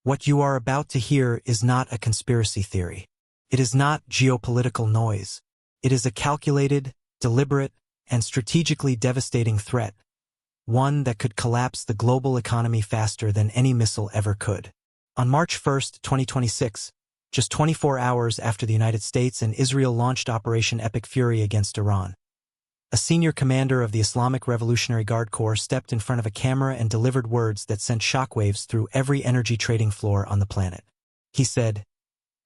What you are about to hear is not a conspiracy theory. It is not geopolitical noise. It is a calculated, deliberate, and strategically devastating threat, one that could collapse the global economy faster than any missile ever could. On March 1, 2026, just 24 hours after the United States and Israel launched Operation Epic Fury against Iran, a senior commander of the Islamic Revolutionary Guard Corps stepped in front of a camera and delivered words that sent shockwaves through every energy trading floor on the planet. He said,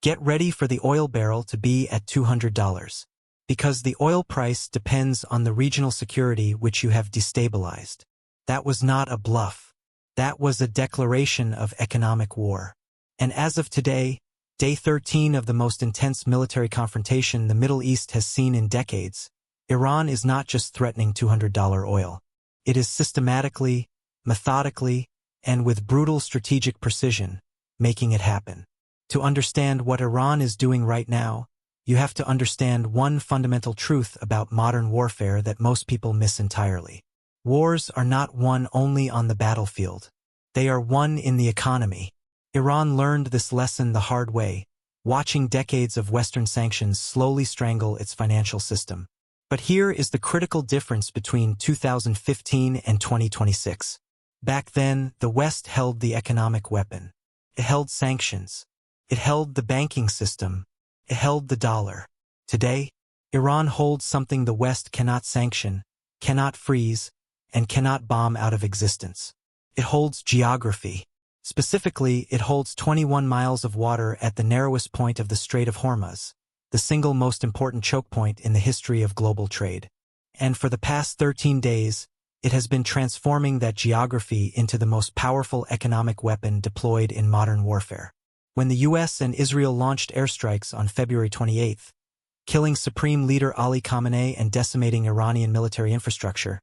"Get ready for the oil barrel to be at $200. Because the oil price depends on the regional security which you have destabilized." That was not a bluff. That was a declaration of economic war. And as of today, day 13 of the most intense military confrontation the Middle East has seen in decades, Iran is not just threatening $200 oil. It is systematically, methodically, and with brutal strategic precision, making it happen. To understand what Iran is doing right now, you have to understand one fundamental truth about modern warfare that most people miss entirely. Wars are not won only on the battlefield. They are won in the economy. Iran learned this lesson the hard way, watching decades of Western sanctions slowly strangle its financial system. But here is the critical difference between 2015 and 2026. Back then, the West held the economic weapon. It held sanctions. It held the banking system. It held the dollar. Today, Iran holds something the West cannot sanction, cannot freeze, and cannot bomb out of existence. It holds geography. Specifically, it holds 21 miles of water at the narrowest point of the Strait of Hormuz, the single most important choke point in the history of global trade. And for the past 13 days, it has been transforming that geography into the most powerful economic weapon deployed in modern warfare. When the US and Israel launched airstrikes on February 28, killing Supreme Leader Ali Khamenei and decimating Iranian military infrastructure,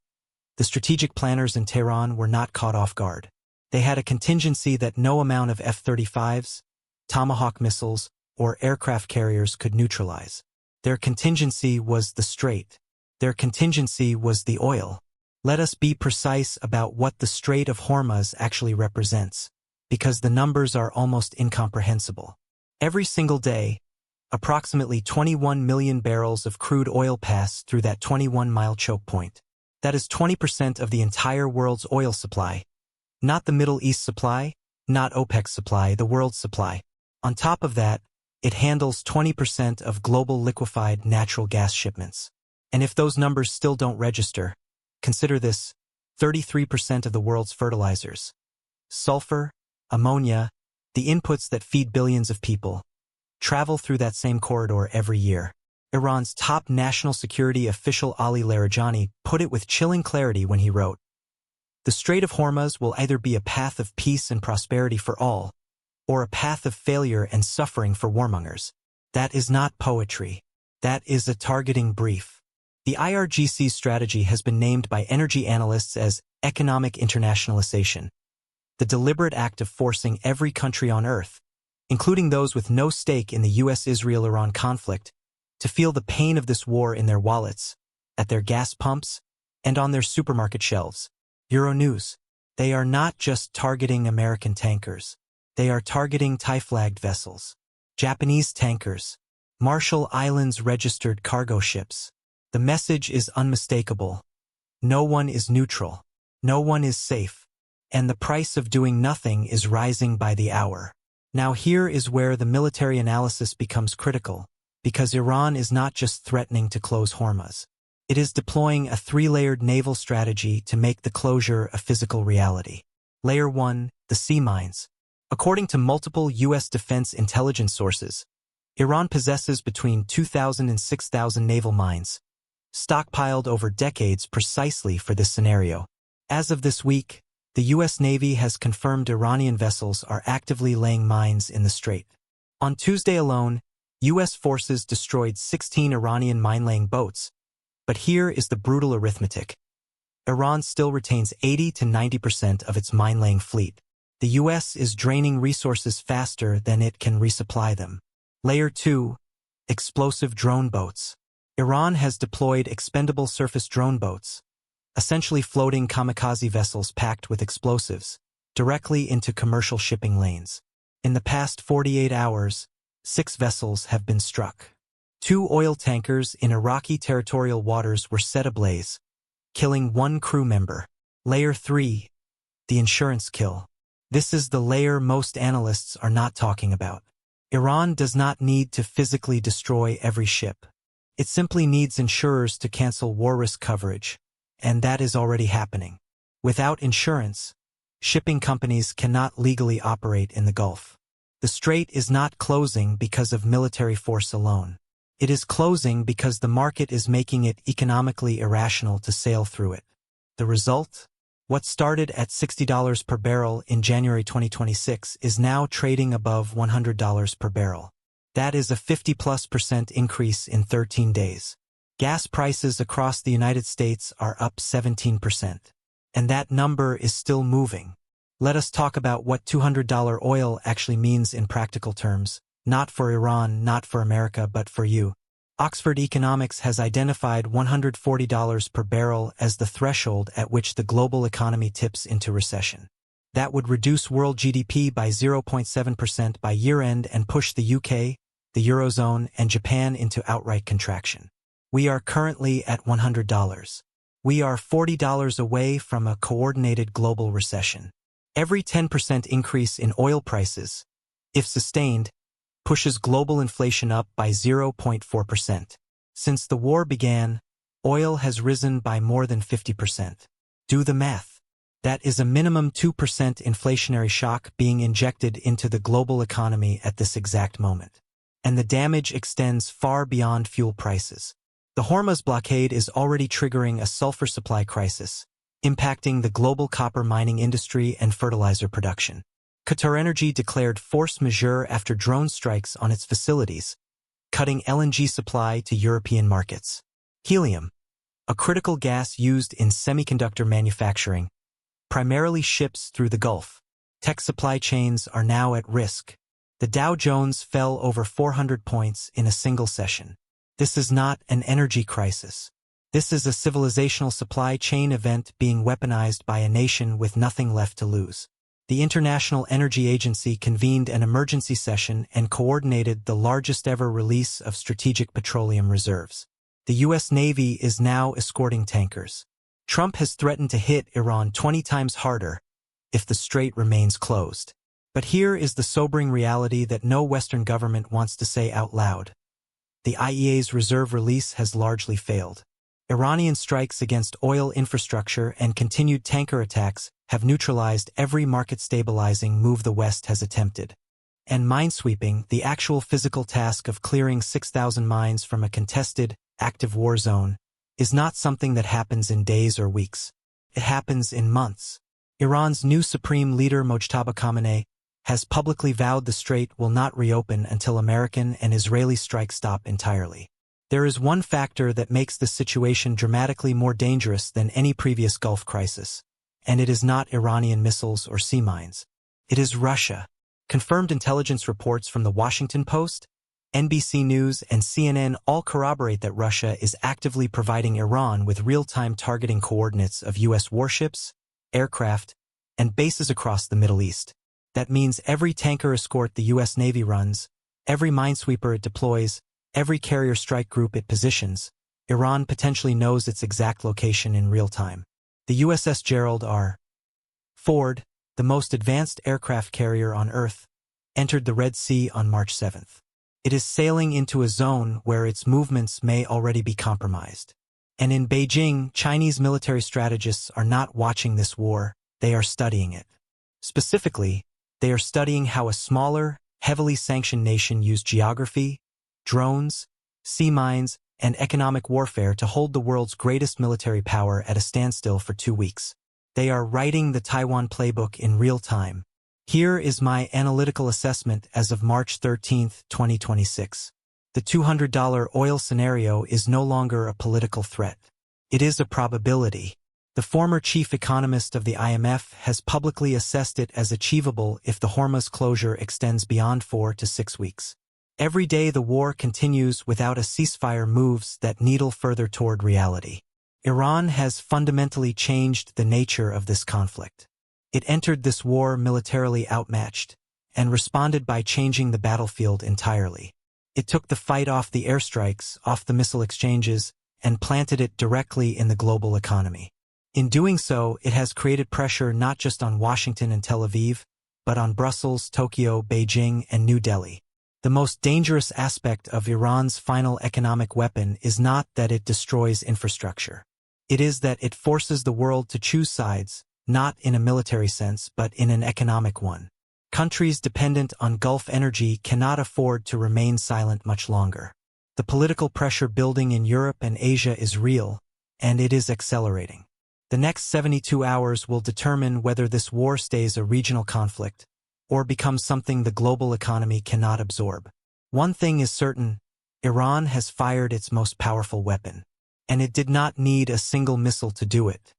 the strategic planners in Tehran were not caught off guard. They had a contingency that no amount of F-35s, Tomahawk missiles, or aircraft carriers could neutralize. Their contingency was the Strait. Their contingency was the oil. Let us be precise about what the Strait of Hormuz actually represents, because the numbers are almost incomprehensible. Every single day, approximately 21 million barrels of crude oil pass through that 21-mile choke point. That is 20% of the entire world's oil supply. Not the Middle East supply, not OPEC's supply, the world's supply. On top of that, it handles 20% of global liquefied natural gas shipments. And if those numbers still don't register, consider this: 33% of the world's fertilizers, sulfur, ammonia, the inputs that feed billions of people, travel through that same corridor every year. Iran's top national security official Ali Larijani put it with chilling clarity when he wrote, "The Strait of Hormuz will either be a path of peace and prosperity for all, or a path of failure and suffering for warmongers." That is not poetry. That is a targeting brief. The IRGC's strategy has been named by energy analysts as economic internationalization, the deliberate act of forcing every country on Earth, including those with no stake in the US-Israel-Iran conflict, to feel the pain of this war in their wallets, at their gas pumps, and on their supermarket shelves. Euronews. They are not just targeting American tankers. They are targeting Thai-flagged vessels, Japanese tankers, Marshall Islands registered cargo ships. The message is unmistakable. No one is neutral. No one is safe. And the price of doing nothing is rising by the hour. Now here is where the military analysis becomes critical, because Iran is not just threatening to close Hormuz. It is deploying a three-layered naval strategy to make the closure a physical reality. Layer 1, the sea mines. According to multiple U.S. defense intelligence sources, Iran possesses between 2,000 and 6,000 naval mines, stockpiled over decades precisely for this scenario. As of this week, the U.S. Navy has confirmed Iranian vessels are actively laying mines in the strait. On Tuesday alone, U.S. forces destroyed 16 Iranian mine-laying boats. But here is the brutal arithmetic. Iran still retains 80 to 90% of its mine-laying fleet. The U.S. is draining resources faster than it can resupply them. Layer 2, explosive drone boats. Iran has deployed expendable surface drone boats, essentially floating kamikaze vessels packed with explosives, directly into commercial shipping lanes. In the past 48 hours, 6 vessels have been struck. 2 oil tankers in Iraqi territorial waters were set ablaze, killing 1 crew member. Layer 3. The insurance kill. This is the layer most analysts are not talking about. Iran does not need to physically destroy every ship. It simply needs insurers to cancel war risk coverage, and that is already happening. Without insurance, shipping companies cannot legally operate in the Gulf. The strait is not closing because of military force alone. It is closing because the market is making it economically irrational to sail through it. The result? What started at $60 per barrel in January 2026 is now trading above $100 per barrel. That is a 50+% increase in 13 days. Gas prices across the United States are up 17%. And that number is still moving. Let us talk about what $200 oil actually means in practical terms, not for Iran, not for America, but for you. Oxford Economics has identified $140 per barrel as the threshold at which the global economy tips into recession. That would reduce world GDP by 0.7% by year-end and push the UK, the Eurozone, and Japan into outright contraction. We are currently at $100. We are $40 away from a coordinated global recession. Every 10% increase in oil prices, if sustained, pushes global inflation up by 0.4%. Since the war began, oil has risen by more than 50%. Do the math. That is a minimum 2% inflationary shock being injected into the global economy at this exact moment. And the damage extends far beyond fuel prices. The Hormuz blockade is already triggering a sulfur supply crisis, impacting the global copper mining industry and fertilizer production. QatarEnergy declared force majeure after drone strikes on its facilities, cutting LNG supply to European markets. Helium, a critical gas used in semiconductor manufacturing, primarily ships through the Gulf. Tech supply chains are now at risk. The Dow Jones fell over 400 points in a single session. This is not an energy crisis. This is a civilizational supply chain event being weaponized by a nation with nothing left to lose. The International Energy Agency convened an emergency session and coordinated the largest ever release of strategic petroleum reserves. The U.S. Navy is now escorting tankers. Trump has threatened to hit Iran 20 times harder if the strait remains closed. But here is the sobering reality that no Western government wants to say out loud. The IEA's reserve release has largely failed. Iranian strikes against oil infrastructure and continued tanker attacks have neutralized every market-stabilizing move the West has attempted. And minesweeping, the actual physical task of clearing 6,000 mines from a contested, active war zone, is not something that happens in days or weeks. It happens in months. Iran's new supreme leader Mojtaba Khamenei has publicly vowed the strait will not reopen until American and Israeli strikes stop entirely. There is one factor that makes this situation dramatically more dangerous than any previous Gulf crisis, and it is not Iranian missiles or sea mines. It is Russia. Confirmed intelligence reports from the Washington Post, NBC News, and CNN all corroborate that Russia is actively providing Iran with real-time targeting coordinates of U.S. warships, aircraft, and bases across the Middle East. That means every tanker escort the U.S. Navy runs, every minesweeper it deploys, every carrier strike group it positions, Iran potentially knows its exact location in real time. The USS Gerald R. Ford, the most advanced aircraft carrier on Earth, entered the Red Sea on March 7th. It is sailing into a zone where its movements may already be compromised. And in Beijing, Chinese military strategists are not watching this war, they are studying it. Specifically, they are studying how a smaller, heavily sanctioned nation used geography, drones, sea mines, and economic warfare to hold the world's greatest military power at a standstill for 2 weeks. They are writing the Taiwan playbook in real time. Here is my analytical assessment as of March 13, 2026. The $200 oil scenario is no longer a political threat. It is a probability. The former chief economist of the IMF has publicly assessed it as achievable if the Hormuz closure extends beyond 4 to 6 weeks. Every day the war continues without a ceasefire moves that needle further toward reality. Iran has fundamentally changed the nature of this conflict. It entered this war militarily outmatched, and responded by changing the battlefield entirely. It took the fight off the airstrikes, off the missile exchanges, and planted it directly in the global economy. In doing so, it has created pressure not just on Washington and Tel Aviv, but on Brussels, Tokyo, Beijing, and New Delhi. The most dangerous aspect of Iran's final economic weapon is not that it destroys infrastructure. It is that it forces the world to choose sides, not in a military sense, but in an economic one. Countries dependent on Gulf energy cannot afford to remain silent much longer. The political pressure building in Europe and Asia is real, and it is accelerating. The next 72 hours will determine whether this war stays a regional conflict or becomes something the global economy cannot absorb. One thing is certain: Iran has fired its most powerful weapon, and it did not need a single missile to do it.